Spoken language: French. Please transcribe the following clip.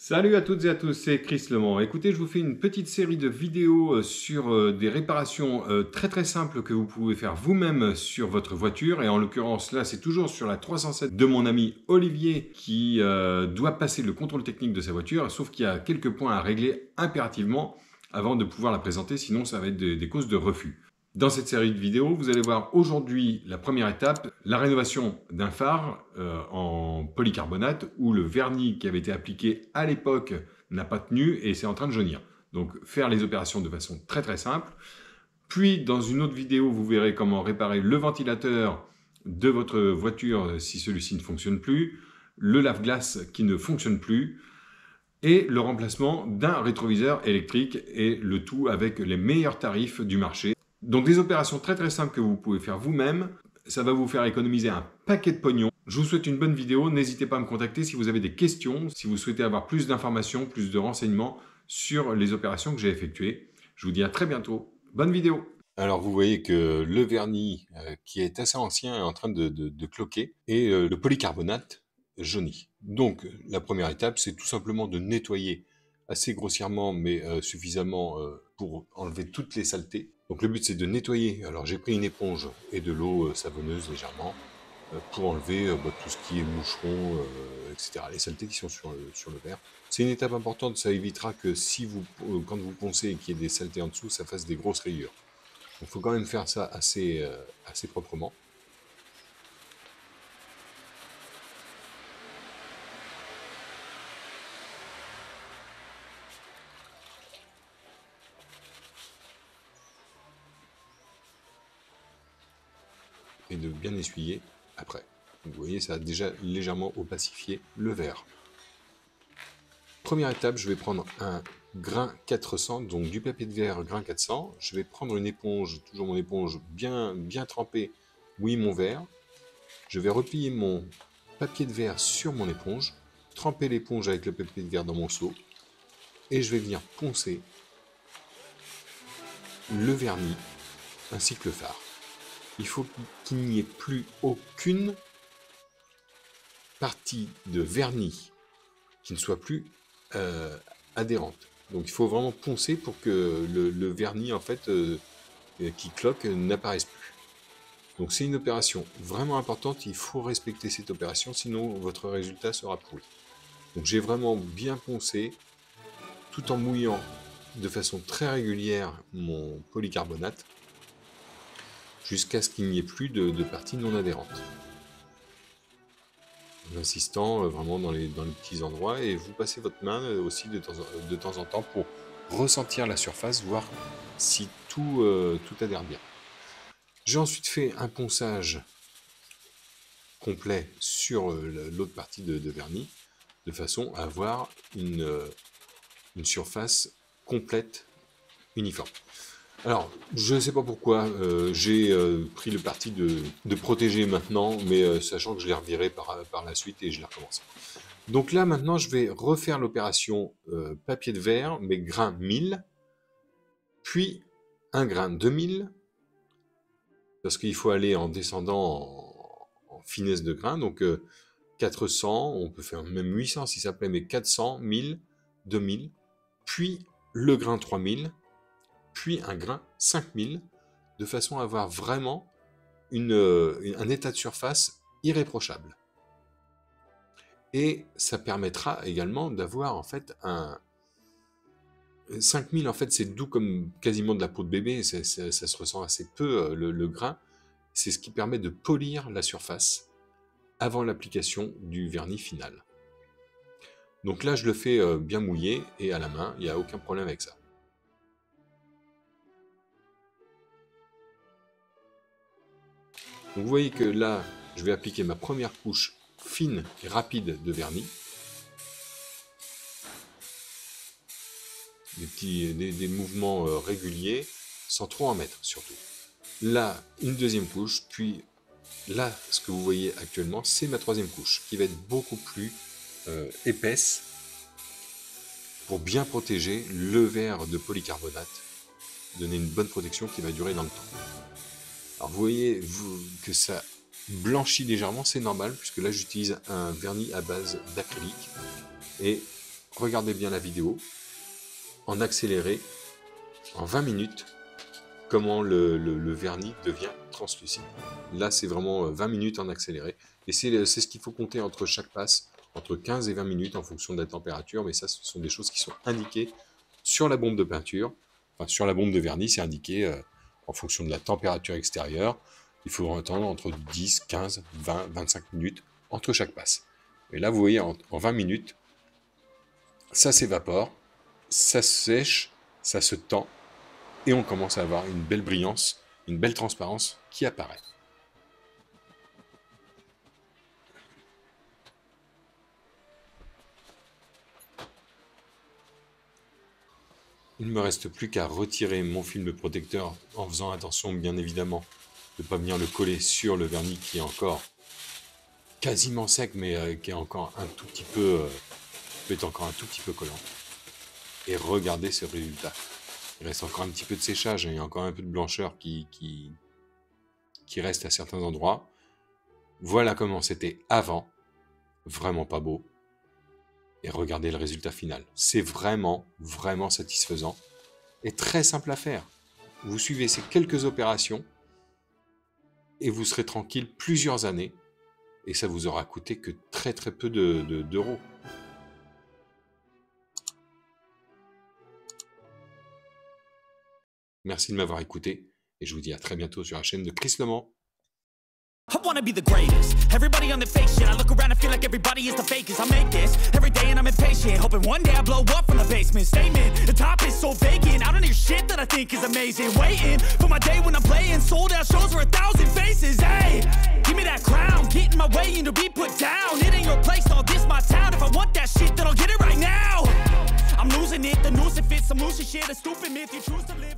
Salut à toutes et à tous, c'est Chris Lemont. Écoutez, je vous fais une petite série de vidéos sur des réparations très simples que vous pouvez faire vous-même sur votre voiture. Et en l'occurrence, là, c'est toujours sur la 307 de mon ami Olivier qui doit passer le contrôle technique de sa voiture, sauf qu'il y a quelques points à régler impérativement avant de pouvoir la présenter, sinon ça va être des causes de refus. Dans cette série de vidéos, vous allez voir aujourd'hui la première étape, la rénovation d'un phare en polycarbonate où le vernis qui avait été appliqué à l'époque n'a pas tenu et c'est en train de jaunir. Donc faire les opérations de façon très simple. Puis dans une autre vidéo, vous verrez comment réparer le ventilateur de votre voiture si celui-ci ne fonctionne plus, le lave-glace qui ne fonctionne plus, et le remplacement d'un rétroviseur électrique, et le tout avec les meilleurs tarifs du marché. Donc des opérations très simples que vous pouvez faire vous-même, ça va vous faire économiser un paquet de pognon. Je vous souhaite une bonne vidéo, n'hésitez pas à me contacter si vous avez des questions, si vous souhaitez avoir plus d'informations, plus de renseignements sur les opérations que j'ai effectuées. Je vous dis à très bientôt, bonne vidéo. Alors vous voyez que le vernis qui est assez ancien est en train de cloquer et le polycarbonate jaunit. Donc la première étape, c'est tout simplement de nettoyer assez grossièrement mais suffisamment pour enlever toutes les saletés. Donc le but c'est de nettoyer. Alors j'ai pris une éponge et de l'eau savonneuse légèrement pour enlever tout ce qui est moucherons, etc. Les saletés qui sont sur le verre. C'est une étape importante, ça évitera que si vous, quand vous poncez et qu'il y ait des saletés en dessous, ça fasse des grosses rayures. Donc il faut quand même faire ça assez proprement. Et de bien essuyer après. Donc vous voyez, ça a déjà légèrement opacifié le verre. Première étape, je vais prendre un grain 400, donc du papier de verre grain 400. Je vais prendre une éponge, toujours mon éponge bien trempée, mouiller mon verre. Je vais replier mon papier de verre sur mon éponge, tremper l'éponge avec le papier de verre dans mon seau, et je vais venir poncer le vernis ainsi que le phare. Il faut qu'il n'y ait plus aucune partie de vernis qui ne soit plus adhérente. Donc il faut vraiment poncer pour que le vernis en fait qui cloque n'apparaisse plus. Donc c'est une opération vraiment importante, il faut respecter cette opération, sinon votre résultat sera pourri. Donc j'ai vraiment bien poncé, tout en mouillant de façon très régulière mon polycarbonate, jusqu'à ce qu'il n'y ait plus de parties non adhérentes. En insistant vraiment dans les petits endroits, et vous passez votre main aussi de temps en temps pour ressentir la surface, voir si tout adhère bien. J'ai ensuite fait un ponçage complet sur l'autre partie de vernis, de façon à avoir une surface complète, uniforme. Alors, je ne sais pas pourquoi, j'ai pris le parti de protéger maintenant, mais sachant que je l'ai reviré par la suite et je l'ai recommencé. Donc là, maintenant, je vais refaire l'opération papier de verre, mais grain 1000, puis un grain 2000, parce qu'il faut aller en descendant en finesse de grain, donc 400, on peut faire même 800 si ça plaît, mais 400, 1000, 2000, puis le grain 3000, puis un grain 5000, de façon à avoir vraiment un état de surface irréprochable. Et ça permettra également d'avoir en fait un 5000, en fait c'est doux comme quasiment de la peau de bébé, ça se ressent assez peu le grain, c'est ce qui permet de polir la surface avant l'application du vernis final. Donc là je le fais bien mouillé et à la main, il n'y a aucun problème avec ça. Donc vous voyez que là, je vais appliquer ma première couche fine et rapide de vernis. Des mouvements réguliers, sans trop en mettre surtout. Là, une deuxième couche, puis là, ce que vous voyez actuellement, c'est ma troisième couche, qui va être beaucoup plus épaisse, pour bien protéger le verre de polycarbonate, donner une bonne protection qui va durer dans le temps. Alors vous voyez que ça blanchit légèrement, c'est normal, puisque là j'utilise un vernis à base d'acrylique, et regardez bien la vidéo, en accéléré, en 20 minutes, comment le vernis devient translucide. Là, c'est vraiment 20 minutes en accéléré. Et c'est ce qu'il faut compter entre chaque passe, entre 15 et 20 minutes en fonction de la température. Mais ça, ce sont des choses qui sont indiquées sur la bombe de peinture. Enfin, sur la bombe de vernis, c'est indiqué en fonction de la température extérieure. Il faut attendre entre 10, 15, 20, 25 minutes entre chaque passe. Et là, vous voyez, en 20 minutes, ça s'évapore, ça se sèche, ça se tend, et on commence à avoir une belle brillance, une belle transparence qui apparaît. Il ne me reste plus qu'à retirer mon film protecteur en faisant attention, bien évidemment, de ne pas venir le coller sur le vernis qui est encore quasiment sec, mais qui est encore un tout petit peu, peut être encore un tout petit peu collant. Et regardez ce résultat. Il reste encore un petit peu de séchage, hein, il y a encore un peu de blancheur qui reste à certains endroits. Voilà comment c'était avant, vraiment pas beau. Et regardez le résultat final. C'est vraiment, vraiment satisfaisant et très simple à faire. Vous suivez ces quelques opérations et vous serez tranquille plusieurs années et ça vous aura coûté que très très peu d'euros. Merci de m'avoir écouté et je vous dis à très bientôt sur la chaîne de Chris Le Mans. I wanna be the greatest. Everybody on the fake shit. I look around and feel like everybody is the fakest. I make this every day and I'm impatient, hoping one day I blow up from the basement. Statement, the top is so vacant. I don't hear shit that I think is amazing. Waiting for my day when I'm playing sold out shows for 1,000 faces. Hey, give me that crown, get in my way and to be put down. It ain't your place, all this my town. If I want that shit, then I'll get it right now. I'm losing it, the noose it fits. I'm losing shit, a stupid myth. You choose to live.